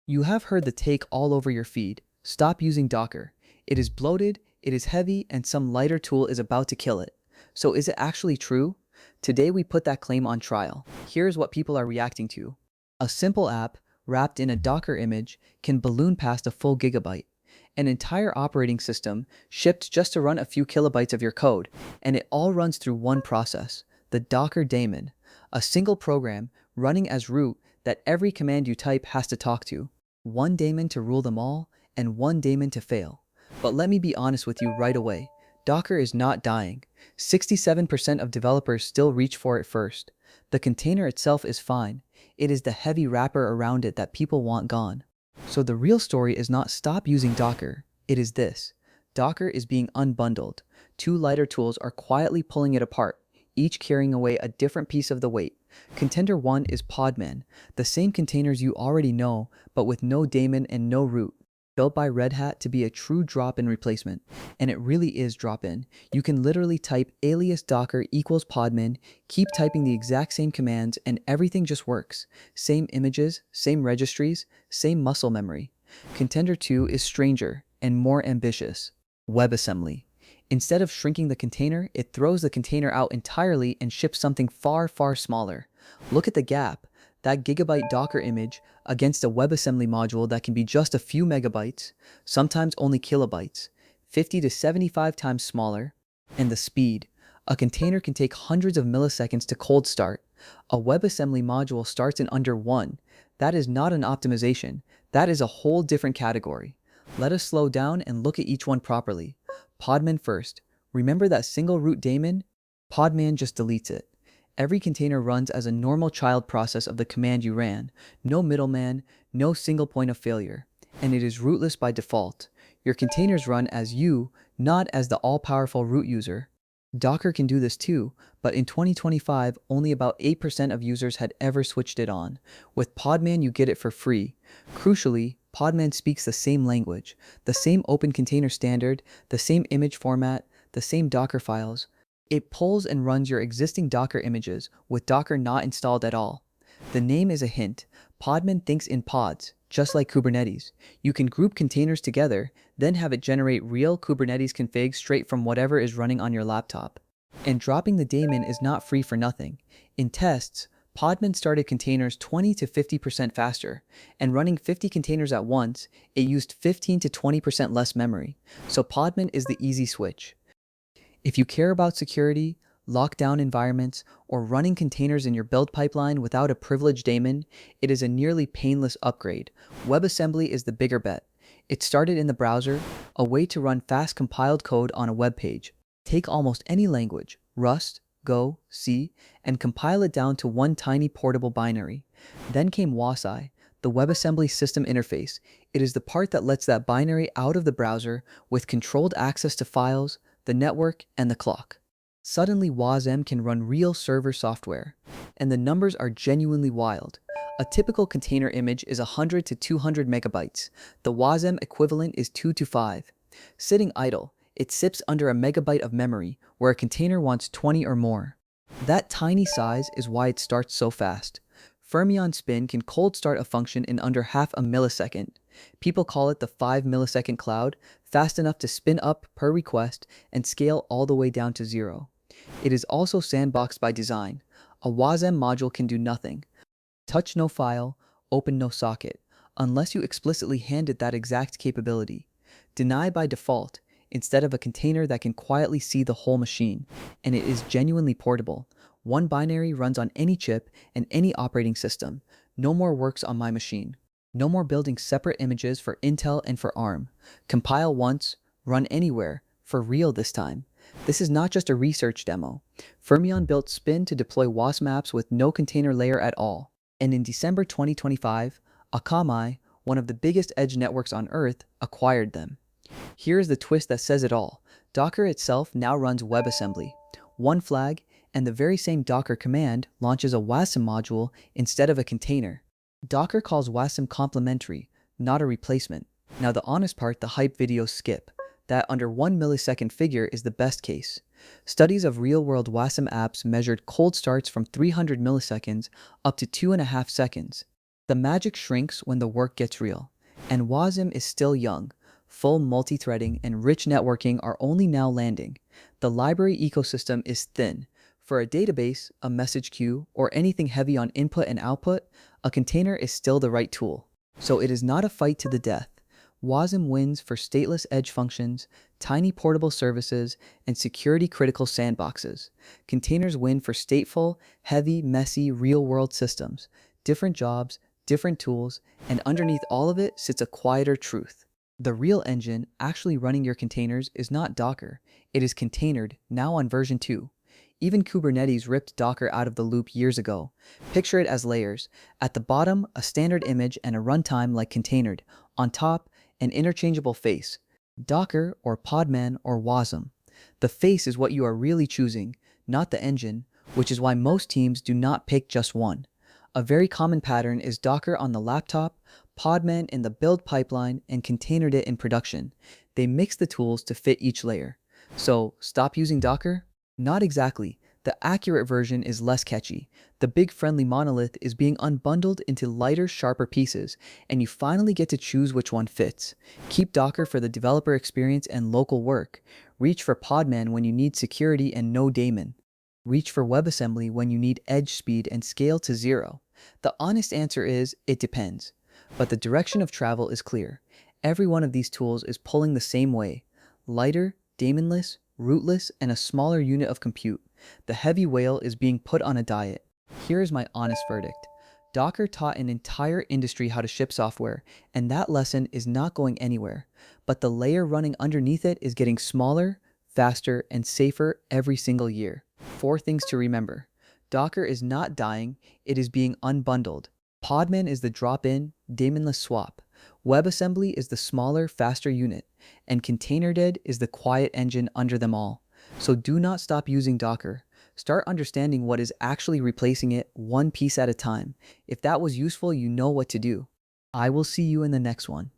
You have heard the take all over your feed. Stop using Docker. It is bloated, it is heavy, and some lighter tool is about to kill it. So is it actually true? Today we put that claim on trial. Here's what people are reacting to. A simple app, wrapped in a Docker image, can balloon past a full gigabyte. An entire operating system, shipped just to run a few kilobytes of your code, and it all runs through one process, the Docker daemon, a single program running as root that every command you type has to talk to. One daemon to rule them all, and one daemon to fail. But let me be honest with you right away. Docker is not dying. 67% of developers still reach for it first. The container itself is fine. It is the heavy wrapper around it that people want gone. So the real story is not stop using Docker. It is this. Docker is being unbundled. Two lighter tools are quietly pulling it apart, each carrying away a different piece of the weight. Contender 1 is Podman, the same containers you already know, but with no daemon and no root. Built by Red Hat to be a true drop-in replacement. And it really is drop-in. You can literally type alias docker equals podman, keep typing the exact same commands, and everything just works. Same images, same registries, same muscle memory. Contender 2 is stranger and more ambitious. WebAssembly. Instead of shrinking the container, it throws the container out entirely and ships something far, far smaller. Look at the gap. That gigabyte Docker image against a WebAssembly module that can be just a few megabytes, sometimes only kilobytes, 50 to 75 times smaller. And the speed. A container can take hundreds of milliseconds to cold start. A WebAssembly module starts in under 1. That is not an optimization. That is a whole different category. Let us slow down and look at each one properly. Podman first. Remember that single root daemon? Podman just deletes it. Every container runs as a normal child process of the command you ran. No middleman, no single point of failure. And it is rootless by default. Your containers run as you, not as the all-powerful root user. Docker can do this too, but in 2025, only about 8% of users had ever switched it on. With Podman, you get it for free. Crucially, Podman speaks the same language, the same open container standard, the same image format, the same Docker files. It pulls and runs your existing Docker images with Docker not installed at all. The name is a hint. Podman thinks in pods, just like Kubernetes. You can group containers together, then have it generate real Kubernetes configs straight from whatever is running on your laptop. And dropping the daemon is not free for nothing. In tests, Podman started containers 20 to 50% faster, and running 50 containers at once, it used 15 to 20% less memory. So Podman is the easy switch. If you care about security, lockdown environments, or running containers in your build pipeline without a privileged daemon, it is a nearly painless upgrade. WebAssembly is the bigger bet. It started in the browser, a way to run fast compiled code on a web page. Take almost any language, Rust, Go, C, and compile it down to one tiny portable binary. Then came WASI, the WebAssembly system interface. It is the part that lets that binary out of the browser with controlled access to files, the network, and the clock. Suddenly Wasm can run real server software, and the numbers are genuinely wild. A typical container image is 100 to 200 megabytes. The Wasm equivalent is 2 to 5. Sitting idle, it sips under a megabyte of memory, where a container wants 20 or more. That tiny size is why it starts so fast. Fermyon Spin can cold start a function in under half a millisecond. People call it the 5-millisecond cloud, fast enough to spin up per request and scale all the way down to 0. It is also sandboxed by design. A Wasm module can do nothing. Touch no file, open no socket, unless you explicitly hand it that exact capability. Deny by default, instead of a container that can quietly see the whole machine, and it is genuinely portable. One binary runs on any chip and any operating system. No more works on my machine. No more building separate images for Intel and for ARM. Compile once, run anywhere, for real this time. This is not just a research demo. Fermyon built Spin to deploy Wasm apps with no container layer at all. And in December 2025, Akamai, one of the biggest edge networks on Earth, acquired them. Here's the twist that says it all. Docker itself now runs WebAssembly. One flag, and the very same Docker command launches a Wasm module instead of a container. Docker calls Wasm complementary, not a replacement. Now the honest part, the hype videos skip. That under 1 millisecond figure is the best case. Studies of real-world Wasm apps measured cold starts from 300 milliseconds up to 2.5 seconds. The magic shrinks when the work gets real, and Wasm is still young. Full multi-threading and rich networking are only now landing. The library ecosystem is thin. For a database, a message queue, or anything heavy on input and output, a container is still the right tool. So it is not a fight to the death. Wasm wins for stateless edge functions, tiny portable services, and security-critical sandboxes. Containers win for stateful, heavy, messy, real-world systems. Different jobs, different tools, and underneath all of it sits a quieter truth. The real engine actually running your containers is not Docker. It is containered, now on version 2. Even Kubernetes ripped Docker out of the loop years ago. Picture it as layers. At the bottom, a standard image and a runtime like containered. On top, an interchangeable face. Docker or Podman or Wasm. The face is what you are really choosing, not the engine, which is why most teams do not pick just one. A very common pattern is Docker on the laptop, Podman in the build pipeline, and containered it in production. They mix the tools to fit each layer. So, stop using Docker? Not exactly. The accurate version is less catchy. The big friendly monolith is being unbundled into lighter, sharper pieces, and you finally get to choose which one fits. Keep Docker for the developer experience and local work. Reach for Podman when you need security and no daemon. Reach for WebAssembly when you need edge speed and scale to 0. The honest answer is, it depends. But the direction of travel is clear. Every one of these tools is pulling the same way. Lighter, daemonless, rootless, and a smaller unit of compute. The heavy whale is being put on a diet. Here is my honest verdict. Docker taught an entire industry how to ship software, and that lesson is not going anywhere. But the layer running underneath it is getting smaller, faster, and safer every single year. 4 things to remember. Docker is not dying, it is being unbundled. Podman is the drop-in, daemonless swap. WebAssembly is the smaller, faster unit, and Containerd is the quiet engine under them all. So do not stop using Docker. Start understanding what is actually replacing it one piece at a time. If that was useful, you know what to do. I will see you in the next one.